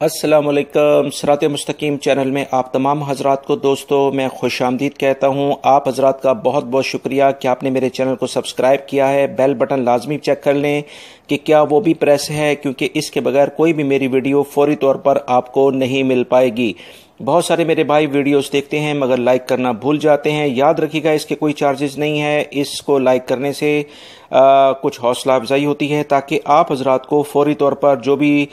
السلام علیکم۔ صراط مستقیم چینل میں آپ تمام حضرات کو دوستو میں خوش آمدید کہتا ہوں۔ آپ حضرات کا بہت بہت شکریہ کہ آپ نے میرے چینل کو سبسکرائب کیا ہے۔ بیل بٹن لازمی چیک کر لیں کہ کیا وہ بھی پریس ہے، کیونکہ اس کے بغیر کوئی بھی میری ویڈیو فوری طور پر آپ کو نہیں مل پائے گی۔ بہت سارے میرے بھائی ویڈیوز دیکھتے ہیں مگر لائک کرنا بھول جاتے ہیں۔ یاد رکھیے گا اس کے کوئی چارجز نہیں ہے، اس کو لائک کرنے سے کچھ حوصلہ افزائی ہوتی ہے تاکہ آپ حضرات کو فوری طور پر جو بھی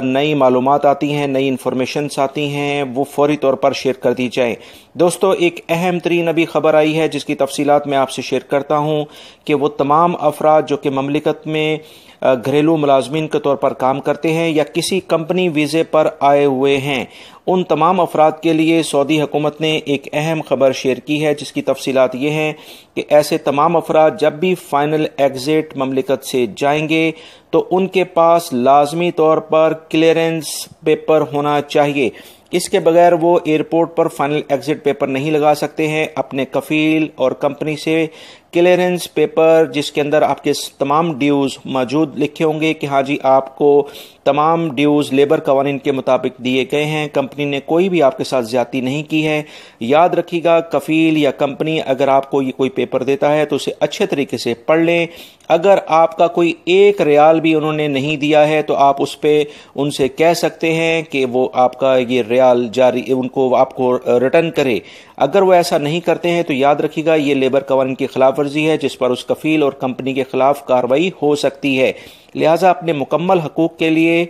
نئی معلومات آتی ہیں، نئی انفارمیشنز آتی ہیں، وہ فوری طور پر شیئر کر دی جائیں۔ دوستو ایک اہم ترین ابھی خبر آئی ہے جس کی تفصیلات میں آپ سے شیئر کرتا ہوں کہ وہ تمام افراد جو کہ مملکت میں گھریلو ملازمین کے طور پر کام کرتے ہیں یا کسی کمپنی ویزے پر آئے ہوئے ہیں، ان تمام افراد کے لیے سعودی حکومت نے ایک اہم خبر شیئر کی ہے جس کی تفصیلات یہ ہیں کہ ایسے تمام افراد جب بھی فائنل ایگزٹ مملکت سے جائیں گے تو ان کے پاس لازمی طور پر کلیئرنس پیپر ہونا چاہیے۔ اس کے بغیر وہ ایئرپورٹ پر فائنل ایگزٹ پیپر نہیں لگا سکتے ہیں۔ اپنے کفیل اور کمپنی سے کلیئرنس پیپر جس کے اندر آپ کے تمام ڈیوز موجود لکھے ہوں گے کہ ہاں جی آپ کو تمام ڈیوز لیبر قوانین کے مطابق دیے گئے ہیں، کمپنی نے کوئی بھی آپ کے ساتھ زیادتی نہیں کی ہے۔ یاد رکھیے گا کفیل یا کمپنی اگر آپ کو یہ کوئی پیپر دیتا ہے تو اسے اچھے طریقے سے پڑھ لیں۔ اگر آپ کا کوئی ایک ریال بھی انہوں نے نہیں دیا ہے تو آپ اس پہ ان سے کہہ سکتے ہیں کہ وہ آپ کا یہ ریال جاری ان کو آپ کو ریٹرن کرے۔ اگر وہ ایسا نہیں کرتے ہیں تو یاد رکھیے گا یہ لیبر قوانین کی خلاف ورزی ہے جس پر اس کفیل اور کمپنی کے خلاف کارروائی ہو سکتی ہے۔ لہٰذا اپنے مکمل حقوق کے لیے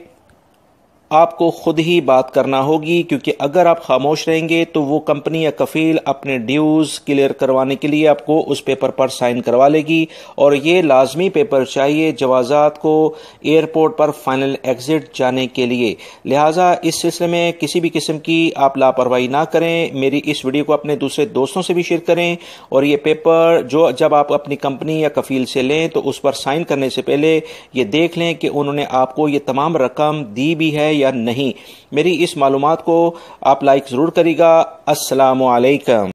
آپ کو خود ہی بات کرنا ہوگی، کیونکہ اگر آپ خاموش رہیں گے تو وہ کمپنی یا کفیل اپنے ڈیوز کلیئر کروانے کے لیے آپ کو اس پیپر پر سائن کروا لے گی، اور یہ لازمی پیپر چاہیے جوازات کو ایئرپورٹ پر فائنل ایگزٹ جانے کے لیے۔ لہٰذا اس سلسلے میں کسی بھی قسم کی آپ لاپرواہی نہ کریں۔ میری اس ویڈیو کو اپنے دوسرے دوستوں سے بھی شیئر کریں، اور یہ پیپر جو جب آپ اپنی کمپنی یا کفیل سے لیں تو اس پر سائن کرنے سے پہلے یہ دیکھ لیں کہ انہوں نے آپ کو یہ تمام رقم دی بھی ہے یا نہیں۔ میری اس معلومات کو آپ لائک ضرور کریے گا۔ السلام علیکم۔